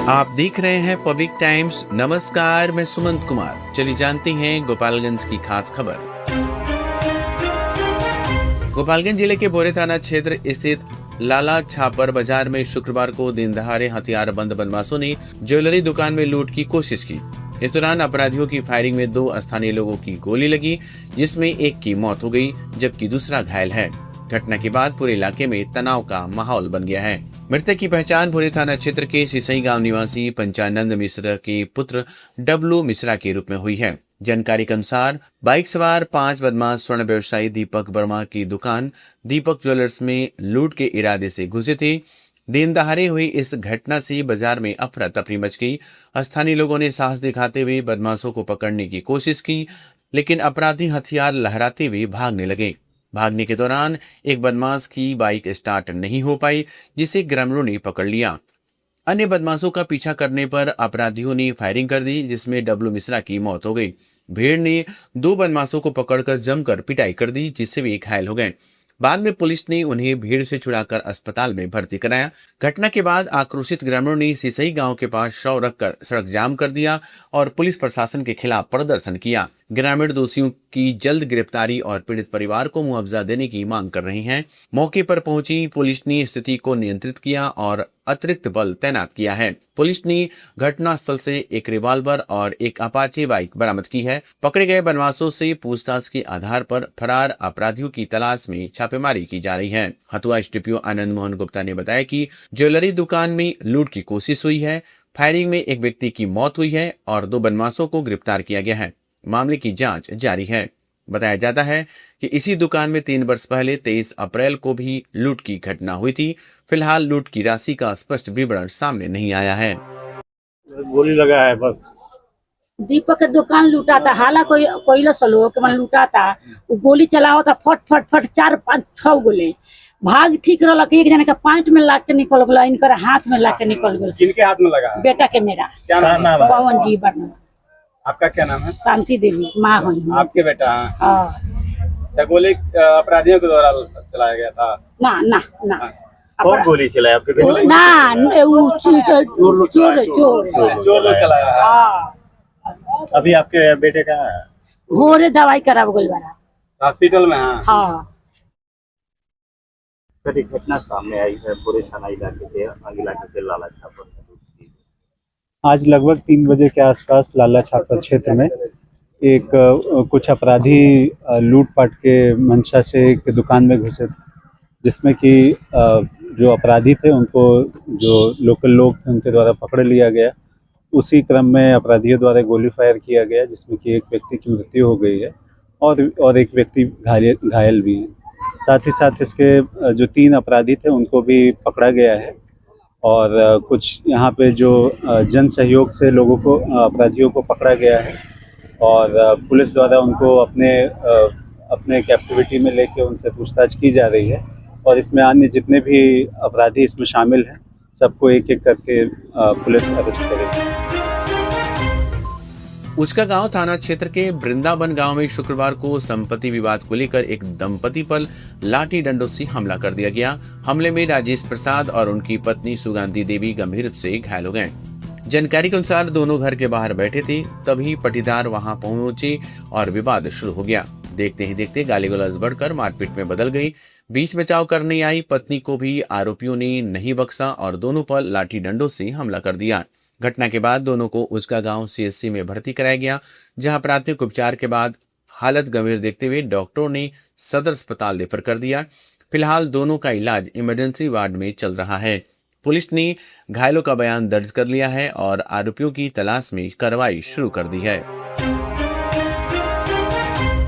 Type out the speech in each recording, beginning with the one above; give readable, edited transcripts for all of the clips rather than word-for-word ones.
आप देख रहे हैं पब्लिक टाइम्स। नमस्कार, मैं सुमंत कुमार। चलिए जानते हैं गोपालगंज की खास खबर। गोपालगंज जिले के बोरे थाना क्षेत्र स्थित लाला छापर बाजार में शुक्रवार को दिन दहाड़े हथियारबंद बदमाशों ने ज्वेलरी दुकान में लूट की कोशिश की। इस दौरान अपराधियों की फायरिंग में 2 स्थानीय लोगों की गोली लगी, जिसमें एक की मौत हो गई जबकि दूसरा घायल है। घटना के बाद पूरे इलाके में तनाव का माहौल बन गया है। मृतक की पहचान भोरे थाना क्षेत्र के सिसई गांव निवासी पंचानंद मिश्रा के पुत्र डब्लू मिश्रा के रूप में हुई है। जानकारी के अनुसार बाइक सवार 5 बदमाश स्वर्ण व्यवसायी दीपक वर्मा की दुकान दीपक ज्वेलर्स में लूट के इरादे से घुसे थे। दिन दहाड़े हुई इस घटना से बाजार में अफरा तफरी मच गई। स्थानीय लोगों ने साहस दिखाते हुए बदमाशों को पकड़ने की कोशिश की, लेकिन अपराधी हथियार लहराते हुए भागने लगे। भागने के दौरान एक बदमाश की बाइक स्टार्ट नहीं हो पाई, जिसे ग्रामीणों ने पकड़ लिया। अन्य बदमाशों का पीछा करने पर अपराधियों ने फायरिंग कर दी, जिसमें डब्लू मिश्रा की मौत हो गई। भीड़ ने 2 बदमाशों को पकड़कर जमकर पिटाई कर दी, जिससे वे घायल हो गए। बाद में पुलिस ने उन्हें भीड़ से छुड़ाकर अस्पताल में भर्ती कराया। घटना के बाद आक्रोशित ग्रामीणों ने सिसई गांव के पास शव रखकर सड़क जाम कर दिया और पुलिस प्रशासन के खिलाफ प्रदर्शन किया। ग्रामीण दोषियों की जल्द गिरफ्तारी और पीड़ित परिवार को मुआवजा देने की मांग कर रहे हैं। मौके पर पहुंची पुलिस ने स्थिति को नियंत्रित किया और अतिरिक्त बल तैनात किया है। पुलिस ने घटनास्थल से एक रिवॉल्वर और एक अपाचे बाइक बरामद की है। पकड़े गए बदमाशों से पूछताछ के आधार पर फरार अपराधियों की तलाश में छापेमारी की जा रही है। हथुआ एसडीपीओ आनंद मोहन गुप्ता ने बताया कि ज्वेलरी दुकान में लूट की कोशिश हुई है। फायरिंग में एक व्यक्ति की मौत हुई है और 2 बदमाशों को गिरफ्तार किया गया है। मामले की जांच जारी है। बताया जाता है कि इसी दुकान में 3 वर्ष पहले 23 अप्रैल को भी लूट की घटना हुई थी। फिलहाल लूट की राशि का स्पष्ट विवरण सामने नहीं आया है। गोली लगा है बस। दीपक के दुकान लूटा था, हाला कोयला सलो के मन लूटा था। वो गोली चलाओ था, फट फट फट 4 5 6 गोले। भाग ठीक रहा कि एक जने का पैंट में लाग के निकल गया, इनकर हाथ में लाग के निकल गया। किनके हाथ में लगा? बेटा के मेरा। क्या नाम है? पवन जी वर्मा। आपका क्या नाम है? शांति देवी माँ हुई। आपके बेटा? हाँ। गोली अपराधियों के द्वारा चलाया गया था? ना ना ना। कौन गोली चलाया आपके बेटे? ना वो चोर लोग चलाया। हाँ। अभी आपके बेटे का भोरे दवाई कराब गई बड़ा हॉस्पिटल में? हाँ। सर, एक घटना सामने आई है पूरे थाना इलाके के लाला छापर में। आज लगभग 3 बजे के आसपास लाला छापर क्षेत्र में एक कुछ अपराधी लूटपाट के मंशा से एक दुकान में घुसे थे, जिसमें कि जो अपराधी थे उनको जो लोकल लोग थे उनके द्वारा पकड़ लिया गया। उसी क्रम में अपराधियों द्वारा गोली फायर किया गया, जिसमें कि एक व्यक्ति की मृत्यु हो गई है और एक व्यक्ति घायल भी है। साथ ही साथ इसके जो 3 अपराधी थे उनको भी पकड़ा गया है और कुछ यहाँ पे जो जन सहयोग से लोगों को अपराधियों को पकड़ा गया है और पुलिस द्वारा उनको अपने कैप्टिविटी में लेके उनसे पूछताछ की जा रही है और इसमें अन्य जितने भी अपराधी इसमें शामिल हैं सबको एक एक करके पुलिस अरेस्ट करेगी। उसका गांव थाना क्षेत्र के वृंदावन गांव में शुक्रवार को संपत्ति विवाद को लेकर एक दंपति पर लाठी डंडों से हमला कर दिया गया। हमले में राजेश प्रसाद और उनकी पत्नी सुगंधी देवी गंभीर रूप से घायल हो गए। जानकारी के अनुसार दोनों घर के बाहर बैठे थे, तभी पटीदार वहां पहुंचे और विवाद शुरू हो गया। देखते ही देखते गाली गलौज बढ़कर मारपीट में बदल गई। बीच बचाव करने आई पत्नी को भी आरोपियों ने नहीं बख्शा और दोनों पर लाठी डंडों से हमला कर दिया। घटना के बाद दोनों को उसका गांव सीएचसी में भर्ती कराया गया, जहां प्राथमिक उपचार के बाद हालत गंभीर देखते हुए डॉक्टरों ने सदर अस्पताल रेफर कर दिया। फिलहाल दोनों का इलाज इमरजेंसी वार्ड में चल रहा है। पुलिस ने घायलों का बयान दर्ज कर लिया है और आरोपियों की तलाश में कार्रवाई शुरू कर दी है।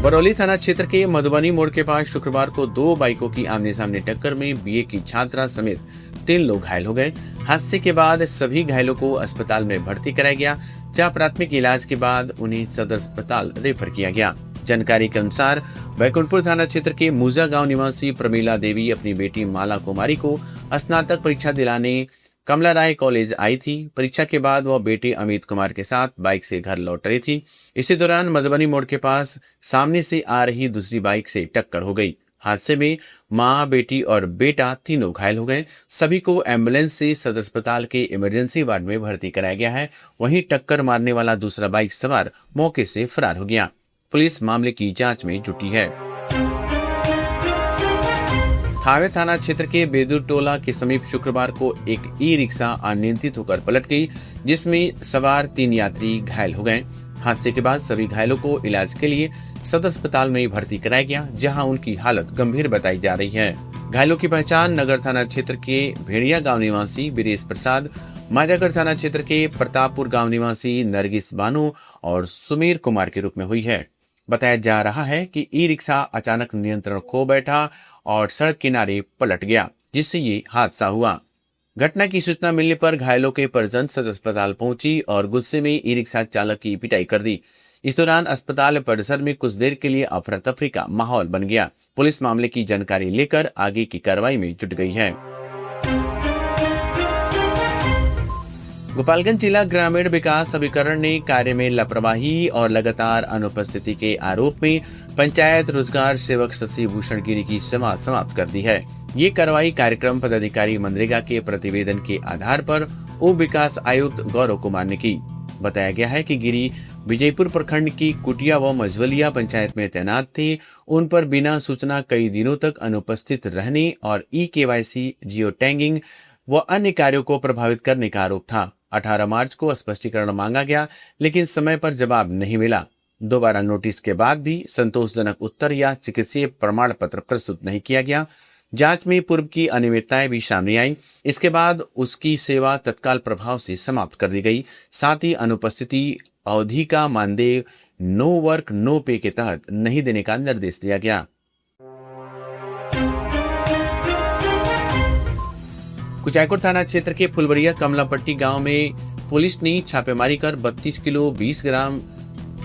बरौली थाना क्षेत्र के मधुबनी मोड़ के पास शुक्रवार को 2 बाइकों की आमने सामने टक्कर में बीए की छात्रा समेत 3 लोग घायल हो गए। हादसे के बाद सभी घायलों को अस्पताल में भर्ती कराया गया, जहां प्राथमिक इलाज के बाद उन्हें सदर अस्पताल रेफर किया गया। जानकारी के अनुसार बैकुंठपुर थाना क्षेत्र के मूजा गांव निवासी प्रमीला देवी अपनी बेटी माला कुमारी को स्नातक परीक्षा दिलाने कमला राय कॉलेज आई थी। परीक्षा के बाद वह बेटे अमित कुमार के साथ बाइक से घर लौट रही थी। इसी दौरान मधुबनी मोड़ के पास सामने से आ रही दूसरी बाइक से टक्कर हो गई। हादसे में मां, बेटी और बेटा तीनों घायल हो गए। सभी को एम्बुलेंस से सदर अस्पताल के इमरजेंसी वार्ड में भर्ती कराया गया है। वहीं टक्कर मारने वाला दूसरा बाइक सवार मौके से फरार हो गया। पुलिस मामले की जांच में जुटी है। थावे थाना क्षेत्र के बेदूर टोला के समीप शुक्रवार को एक ई रिक्शा अनियंत्रित होकर पलट गई, जिसमें सवार 3 यात्री घायल हो गए। हादसे के बाद सभी घायलों को इलाज के लिए सदर अस्पताल में भर्ती कराया गया, जहां उनकी हालत गंभीर बताई जा रही है। घायलों की पहचान नगर थाना क्षेत्र के भेड़िया गांव निवासी वीरेश प्रसाद, माजागढ़ थाना क्षेत्र के प्रतापपुर गांव निवासी नरगिस बानो और सुमीर कुमार के रूप में हुई है। बताया जा रहा है कि ई रिक्शा अचानक नियंत्रण खो बैठा और सड़क किनारे पलट गया, जिससे ये हादसा हुआ। घटना की सूचना मिलने पर घायलों के परिजन सदर अस्पताल पहुंची और गुस्से में ई रिक्शा चालक की पिटाई कर दी। इस दौरान अस्पताल परिसर में कुछ देर के लिए अफरा तफरी का माहौल बन गया। पुलिस मामले की जानकारी लेकर आगे की कार्रवाई में जुट गई है। गोपालगंज जिला ग्रामीण विकास अभिकरण ने कार्य में लापरवाही और लगातार अनुपस्थिति के आरोप में पंचायत रोजगार सेवक शशि भूषण गिरी की सेवा समाप्त कर दी है। ये कार्रवाई कार्यक्रम पदाधिकारी मनरेगा के प्रतिवेदन के आधार पर उप विकास आयुक्त गौरव कुमार ने की। बताया गया है कि गिरी विजयपुर प्रखंड की कुटिया व मझवलिया पंचायत में तैनात थे। उन पर बिना सूचना कई दिनों तक अनुपस्थित रहने और ई-केवाईसी, जियो टैगिंग व अन्य कार्यों को प्रभावित करने का आरोप था। 18 मार्च को स्पष्टीकरण मांगा गया, लेकिन समय पर जवाब नहीं मिला। दोबारा नोटिस के बाद भी संतोषजनक उत्तर या चिकित्सीय प्रमाण पत्र प्रस्तुत नहीं किया गया। जांच में पूर्व की अनियमितताएं भी सामने आई। इसके बाद उसकी सेवा तत्काल प्रभाव से समाप्त कर दी गई। साथ ही अनुपस्थिति अवधि का मानदेय नो वर्क नो पे के तहत नहीं देने का निर्देश दिया गया। कुचायकोट थाना क्षेत्र के फुलबरिया कमलापट्टी गांव में पुलिस ने छापेमारी कर 32 किलो 20 ग्राम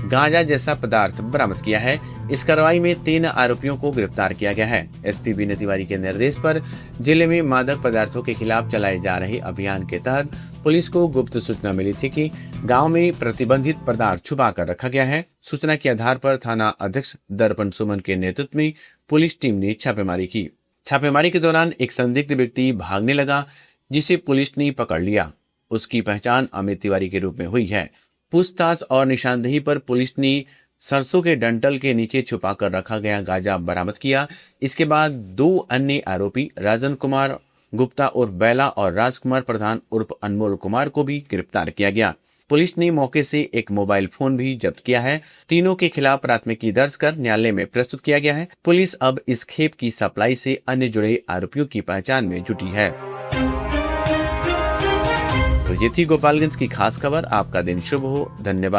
गांजा जैसा पदार्थ बरामद किया है। इस कार्रवाई में 3 आरोपियों को गिरफ्तार किया गया है। एसपी विनय तिवारी के निर्देश पर जिले में मादक पदार्थों के खिलाफ चलाए जा रहे अभियान के तहत पुलिस को गुप्त सूचना मिली थी कि गांव में प्रतिबंधित पदार्थ छुपा कर रखा गया है। सूचना के आधार पर थाना अध्यक्ष दर्पण सुमन के नेतृत्व में पुलिस टीम ने छापेमारी की। छापेमारी के दौरान एक संदिग्ध व्यक्ति भागने लगा, जिसे पुलिस ने पकड़ लिया। उसकी पहचान अमित तिवारी के रूप में हुई है। पूछताछ और निशानदेही पर पुलिस ने सरसों के डंठल के नीचे छुपा कर रखा गया गांजा बरामद किया। इसके बाद 2 अन्य आरोपी राजन कुमार गुप्ता उर्फ बैला और राजकुमार प्रधान उर्फ अनमोल कुमार को भी गिरफ्तार किया गया। पुलिस ने मौके से एक मोबाइल फोन भी जब्त किया है। तीनों के खिलाफ प्राथमिकी दर्ज कर न्यायालय में प्रस्तुत किया गया है। पुलिस अब इस खेप की सप्लाई से अन्य जुड़े आरोपियों की पहचान में जुटी है। तो ये थी गोपालगंज की खास खबर। आपका दिन शुभ हो। धन्यवाद।